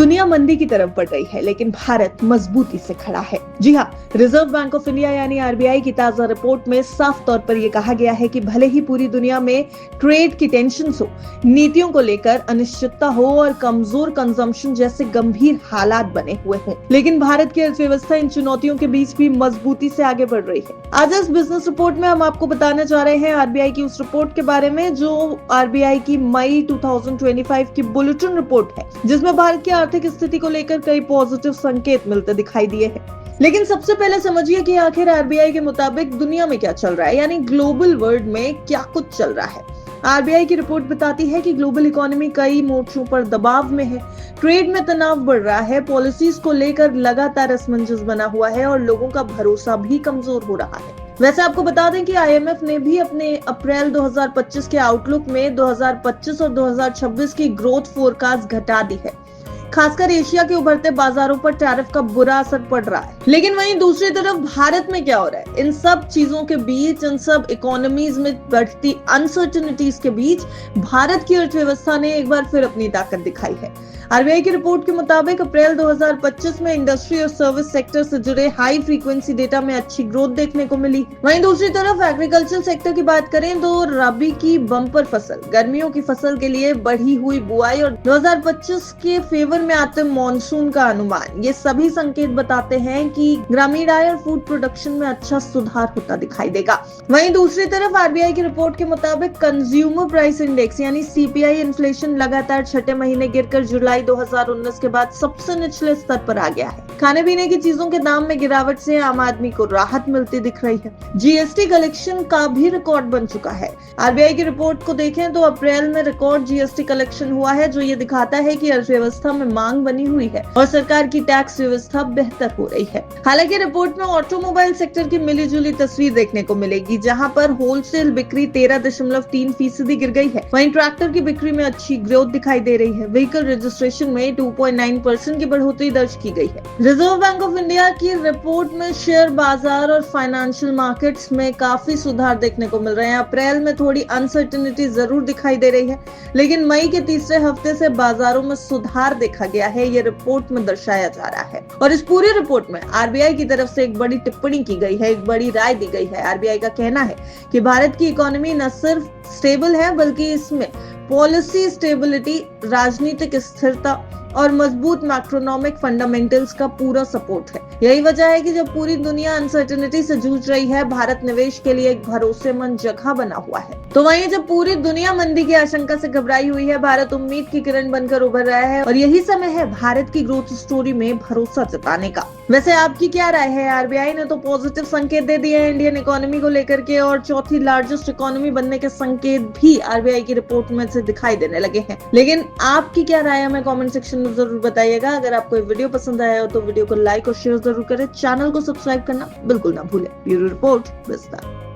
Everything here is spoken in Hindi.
दुनिया मंदी की तरफ बढ़ रही है, लेकिन भारत मजबूती से खड़ा है। जी हाँ, रिजर्व बैंक ऑफ इंडिया यानी आरबीआई की ताजा रिपोर्ट में साफ तौर पर यह कहा गया है कि भले ही पूरी दुनिया में ट्रेड की टेंशन हो, नीतियों को लेकर अनिश्चितता हो और कमजोर कंजम्पशन जैसे गंभीर हालात बने हुए हों, लेकिन भारत की अर्थव्यवस्था इन चुनौतियों के बीच भी मजबूती से आगे बढ़ रही है। आज इस बिजनेस रिपोर्ट में हम आपको बताने जा रहे हैं आरबीआई की उस रिपोर्ट के बारे में जो आरबीआई की मई 2025 की बुलेटिन रिपोर्ट है, जिसमें भारत की आर्थिक स्थिति को लेकर कई पॉजिटिव संकेत मिलते दिखाई दिए हैं। लेकिन सबसे पहले समझिए कि आखिर आरबीआई के मुताबिक दुनिया में क्या चल रहा है, यानी ग्लोबल वर्ल्ड में क्या कुछ चल रहा है। आरबीआई की रिपोर्ट बताती है कि ग्लोबल इकोनॉमी कई मोर्चों पर दबाव में है। ट्रेड में तनाव बढ़ रहा है, पॉलिसीज को लेकर लगातार असमंजस बना हुआ है और लोगों का भरोसा भी कमजोर हो रहा है। वैसे आपको बता दें कि आईएमएफ ने भी अपने अप्रैल 2025 के आउटलुक में 2025 और 2026 की ग्रोथ फोरकास्ट घटा दी है। खासकर एशिया के उभरते बाजारों पर टैरिफ का बुरा असर पड़ रहा है। लेकिन वहीं दूसरी तरफ भारत में क्या हो रहा है? इन सब चीजों के बीच, इन सब इकोनॉमीज में बढ़ती अनसर्टेनिटीज के बीच भारत की अर्थव्यवस्था ने एक बार फिर अपनी ताकत दिखाई है। आरबीआई की रिपोर्ट के मुताबिक अप्रैल 2025 में इंडस्ट्री और सर्विस सेक्टर से जुड़े हाई फ्रीक्वेंसी डेटा में अच्छी ग्रोथ देखने को मिली। वहीं दूसरी तरफ एग्रीकल्चर सेक्टर की बात करें तो रबी की बम्पर फसल, गर्मियों की फसल के लिए बढ़ी हुई बुआई और 2025 के फेवर में आते मॉनसून का अनुमान, ये सभी संकेत बताते हैं कि ग्रामीण आय और फूड प्रोडक्शन में अच्छा सुधार होता दिखाई देगा। वहीं दूसरी तरफ आरबीआई की रिपोर्ट के मुताबिक कंज्यूमर प्राइस इंडेक्स यानी सीपीआई इन्फ्लेशन लगातार छठे महीने गिरकर जुलाई 2019 के बाद सबसे निचले स्तर पर आ गया है। खाने पीने की चीजों के दाम में गिरावट से आम आदमी को राहत मिलती दिख रही है। जीएसटी कलेक्शन का भी रिकॉर्ड बन चुका है। आरबीआई की रिपोर्ट को देखें तो अप्रैल में रिकॉर्ड जीएसटी कलेक्शन हुआ है, जो ये दिखाता है कि अर्थव्यवस्था में मांग बनी हुई है और सरकार की टैक्स व्यवस्था बेहतर हो रही है। हालांकि रिपोर्ट में ऑटोमोबाइल सेक्टर की मिलीजुली तस्वीर देखने को मिलेगी, जहां पर होलसेल बिक्री 13.3% गिर गई है। वहीं ट्रैक्टर की बिक्री में अच्छी ग्रोथ दिखाई दे रही है। व्हीकल रजिस्ट्रेशन में 2.9% की बढ़ोतरी दर्ज की गई है। रिजर्व बैंक ऑफ इंडिया की रिपोर्ट में शेयर बाजार और फाइनेंशियल मार्केट्स में काफी सुधार देखने को मिल रहे हैं। अप्रैल में थोड़ी अनसर्टेनिटी जरूर दिखाई दे रही है, लेकिन मई के तीसरे हफ्ते से बाजारों में सुधार देखा गया है, ये रिपोर्ट में दर्शाया जा रहा है। और इस पूरी रिपोर्ट में आरबीआई की तरफ से एक बड़ी टिप्पणी की गई है, एक बड़ी राय दी गई है। आरबीआई का कहना है कि भारत की इकोनॉमी न सिर्फ स्टेबल है, बल्कि इसमें पॉलिसी स्टेबिलिटी, राजनीतिक स्थिरता और मजबूत मैक्रोनॉमिक फंडामेंटल्स का पूरा सपोर्ट है। यही वजह है कि जब पूरी दुनिया अनसर्टेनिटी से जूझ रही है, भारत निवेश के लिए एक भरोसेमंद जगह बना हुआ है। तो वहीं जब पूरी दुनिया मंदी की आशंका से घबराई हुई है, भारत उम्मीद की किरण बनकर उभर रहा है और यही समय है भारत की ग्रोथ स्टोरी में भरोसा जताने का। वैसे आपकी क्या राय है? आरबीआई ने तो पॉजिटिव संकेत दे दिए हैं इंडियन इकोनॉमी को लेकर के, और चौथी लार्जेस्ट इकोनॉमी बनने के संकेत भी आरबीआई की रिपोर्ट में से दिखाई देने लगे हैं। लेकिन आपकी क्या राय है? हमें कमेंट सेक्शन में जरूर बताइएगा। अगर आपको ये वीडियो पसंद आया हो तो वीडियो को लाइक और शेयर जरूर करें। चैनल को सब्सक्राइब करना बिल्कुल ना भूलें। ब्यूरो रिपोर्ट विस्तार।